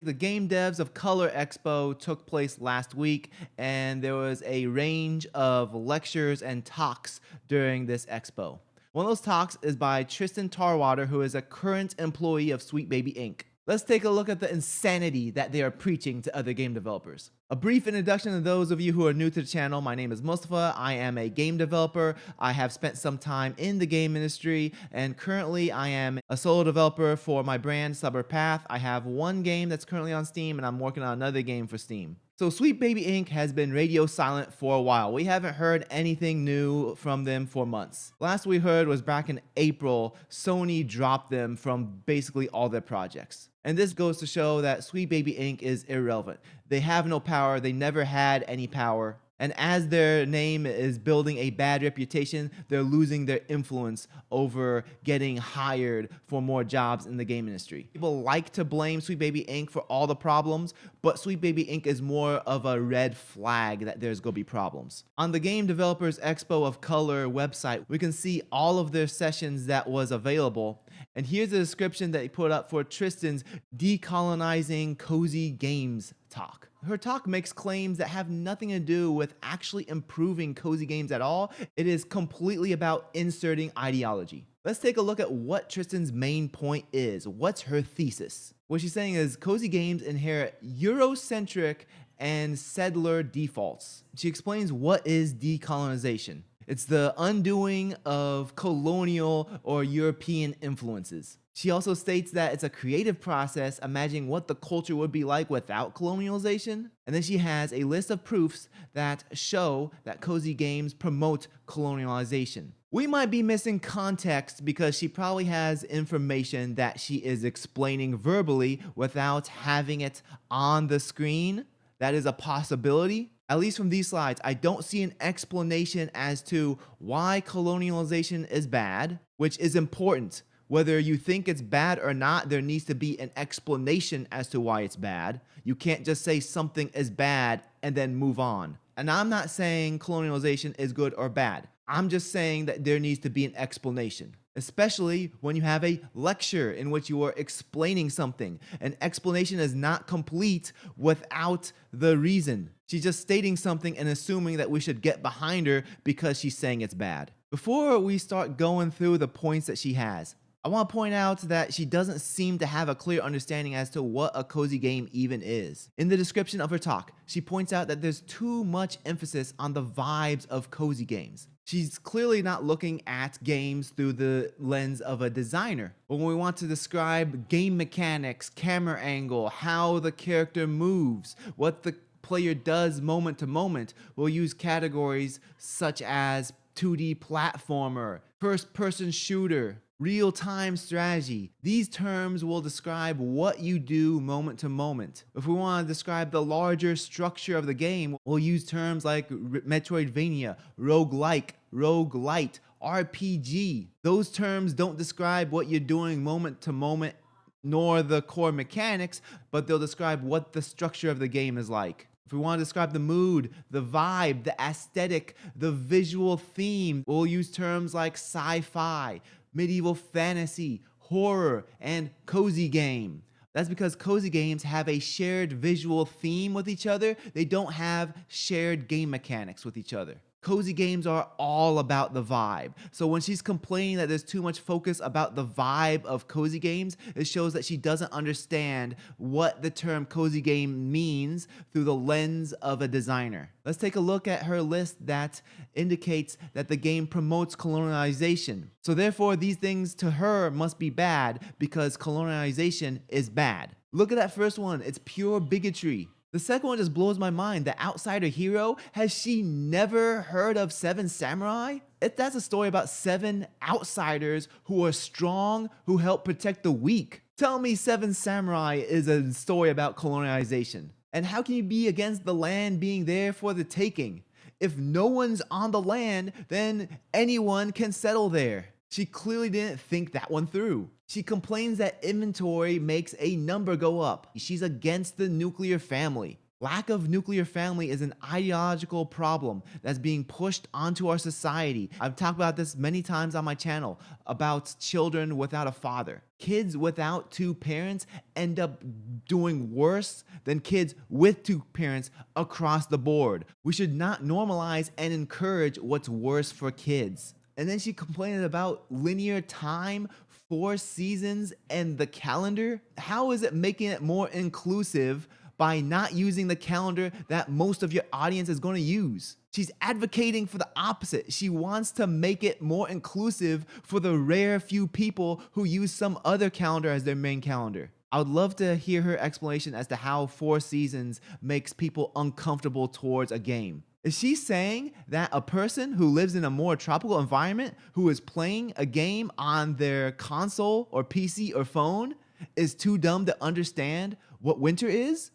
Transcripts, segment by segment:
The Game Devs of Color Expo took place last week, and there was a range of lectures and talks during this expo. One of those talks is by Tristan Tarwater, who is a current employee of Sweet Baby Inc. Let's take a look at the insanity that they are preaching to other game developers. A brief introduction to those of you who are new to the channel. My name is Mustafa. I am a game developer. I have spent some time in the game industry, and currently I am a solo developer for my brand Sabr. I have one game that's currently on Steam, and I'm working on another game for Steam. So Sweet Baby Inc. has been radio silent for a while. We haven't heard anything new from them for months. Last we heard was back in April, Sony dropped them from basically all their projects. And this goes to show that Sweet Baby Inc. is irrelevant. They have no power, they never had any power. And as their name is building a bad reputation, they're losing their influence over getting hired for more jobs in the game industry. People like to blame Sweet Baby Inc. for all the problems, but Sweet Baby Inc. is more of a red flag that there's gonna be problems. On the Game Developers Expo of Color website, we can see all of their sessions that was available. And here's the description that they put up for Tristan's Decolonizing Cozy Games talk. Her talk makes claims that have nothing to do with actually improving cozy games at all. It is completely about inserting ideology. Let's take a look at what Tristan's main point is. What's her thesis? What she's saying is cozy games inherit Eurocentric and settler defaults. She explains what is decolonization. It's the undoing of colonial or European influences. She also states that it's a creative process, imagining what the culture would be like without colonialization. And then she has a list of proofs that show that cozy games promote colonialization. We might be missing context because she probably has information that she is explaining verbally without having it on the screen. That is a possibility. At least from these slides, I don't see an explanation as to why colonialization is bad, which is important. Whether you think it's bad or not, there needs to be an explanation as to why it's bad. You can't just say something is bad and then move on. And I'm not saying colonialization is good or bad. I'm just saying that there needs to be an explanation, especially when you have a lecture in which you are explaining something. An explanation is not complete without the reason. She's just stating something and assuming that we should get behind her because she's saying it's bad. Before we start going through the points that she has, I want to point out that she doesn't seem to have a clear understanding as to what a cozy game even is. In the description of her talk, she points out that there's too much emphasis on the vibes of cozy games. She's clearly not looking at games through the lens of a designer. When we want to describe game mechanics, camera angle, how the character moves, what the player does moment to moment, we'll use categories such as 2D platformer, first-person shooter, real-time strategy. These terms will describe what you do moment to moment. If we want to describe the larger structure of the game, we'll use terms like Metroidvania, roguelike, roguelite, RPG. Those terms don't describe what you're doing moment to moment, nor the core mechanics, but they'll describe what the structure of the game is like. If we want to describe the mood, the vibe, the aesthetic, the visual theme, we'll use terms like sci-fi, medieval fantasy, horror, and cozy game. That's because cozy games have a shared visual theme with each other. They don't have shared game mechanics with each other. Cozy games are all about the vibe. So when she's complaining that there's too much focus about the vibe of cozy games, it shows that she doesn't understand what the term cozy game means through the lens of a designer. Let's take a look at her list that indicates that the game promotes colonialization. So therefore, these things to her must be bad because colonialization is bad. Look at that first one. It's pure bigotry. The second one just blows my mind. The outsider hero, has she never heard of Seven Samurai? That's a story about 7 outsiders who are strong, who help protect the weak. Tell me Seven Samurai is a story about colonialization. And how can you be against the land being there for the taking? If no one's on the land, then anyone can settle there. She clearly didn't think that one through. She complains that inventory makes a number go up. She's against the nuclear family. Lack of nuclear family is an ideological problem that's being pushed onto our society. I've talked about this many times on my channel about children without a father. Kids without two parents end up doing worse than kids with two parents across the board. We should not normalize and encourage what's worse for kids. And then she complained about linear time, 4 seasons, and the calendar. How is it making it more inclusive by not using the calendar that most of your audience is going to use? She's advocating for the opposite. She wants to make it more inclusive for the rare few people who use some other calendar as their main calendar. I would love to hear her explanation as to how 4 seasons makes people uncomfortable towards a game. Is she saying that a person who lives in a more tropical environment who is playing a game on their console or PC or phone is too dumb to understand what winter is?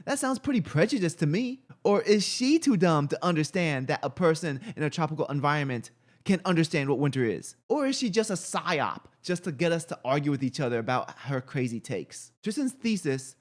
That sounds pretty prejudiced to me. Or is she too dumb to understand that a person in a tropical environment can understand what winter is? Or is she just a psyop just to get us to argue with each other about her crazy takes? Tristan's thesis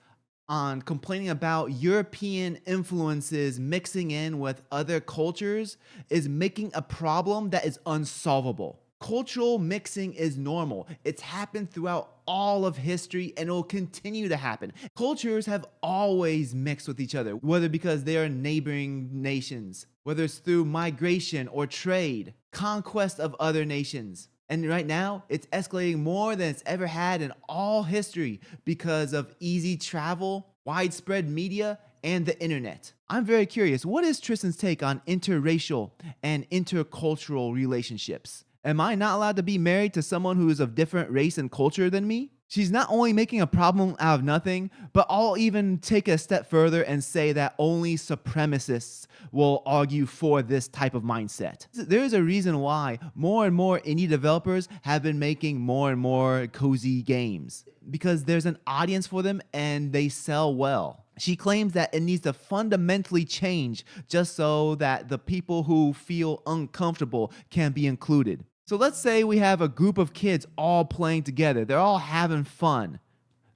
on complaining about European influences mixing in with other cultures is making a problem that is unsolvable. Cultural mixing is normal. It's happened throughout all of history and it will continue to happen. Cultures have always mixed with each other, whether because they are neighboring nations, whether it's through migration or trade, conquest of other nations. And right now, it's escalating more than it's ever had in all history because of easy travel, widespread media, and the internet. I'm very curious, what is Tristan's take on interracial and intercultural relationships? Am I not allowed to be married to someone who is of different race and culture than me? She's not only making a problem out of nothing, but I'll even take a step further and say that only supremacists will argue for this type of mindset. There is a reason why more and more indie developers have been making more and more cozy games, because there's an audience for them and they sell well. She claims that it needs to fundamentally change just so that the people who feel uncomfortable can be included. So let's say we have a group of kids all playing together. They're all having fun.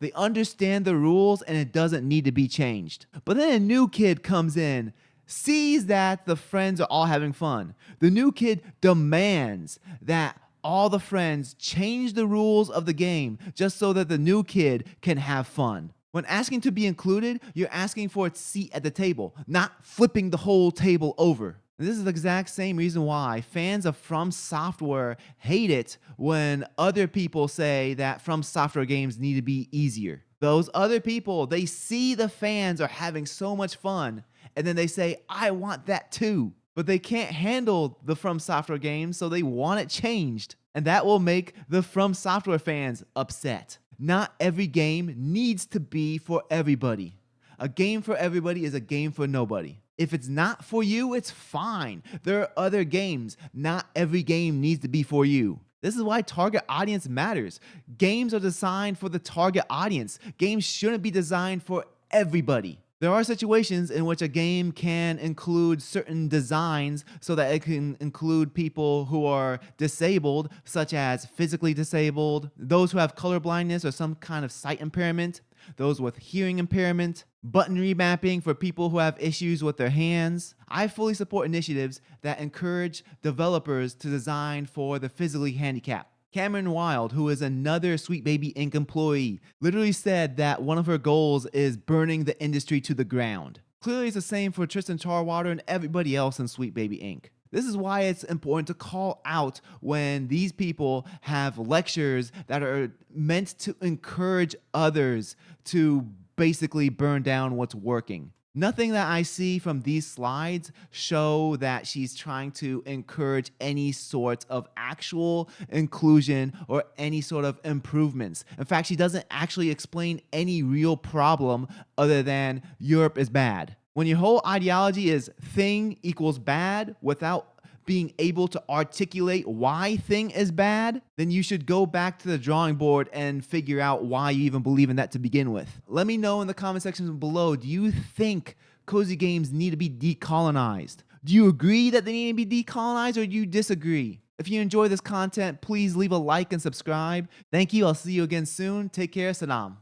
They understand the rules and it doesn't need to be changed. But then a new kid comes in, sees that the friends are all having fun. The new kid demands that all the friends change the rules of the game just so that the new kid can have fun. When asking to be included, you're asking for a seat at the table, not flipping the whole table over. This is the exact same reason why fans of From Software hate it when other people say that From Software games need to be easier. Those other people, they see the fans are having so much fun, and then they say, I want that too. But they can't handle the From Software games, so they want it changed. And that will make the From Software fans upset. Not every game needs to be for everybody. A game for everybody is a game for nobody. If it's not for you, it's fine. There are other games. Not every game needs to be for you. This is why target audience matters. Games are designed for the target audience. Games shouldn't be designed for everybody. There are situations in which a game can include certain designs so that it can include people who are disabled, such as physically disabled, those who have color blindness or some kind of sight impairment, those with hearing impairment, button remapping for people who have issues with their hands. I fully support initiatives that encourage developers to design for the physically handicapped. Cameron Wild, who is another Sweet Baby Inc. employee, literally said that one of her goals is burning the industry to the ground. Clearly it's the same for Tristan Tarwater and everybody else in Sweet Baby Inc. This is why it's important to call out when these people have lectures that are meant to encourage others to basically burn down what's working. Nothing that I see from these slides show that she's trying to encourage any sort of actual inclusion or any sort of improvements. In fact, she doesn't actually explain any real problem other than Europe is bad. When your whole ideology is thing equals bad without being able to articulate why thing is bad, then you should go back to the drawing board and figure out why you even believe in that to begin with. Let me know in the comment section below, do you think cozy games need to be decolonized? Do you agree that they need to be decolonized, or do you disagree? If you enjoy this content, please leave a like and subscribe. Thank you. I'll see you again soon. Take care. Salam.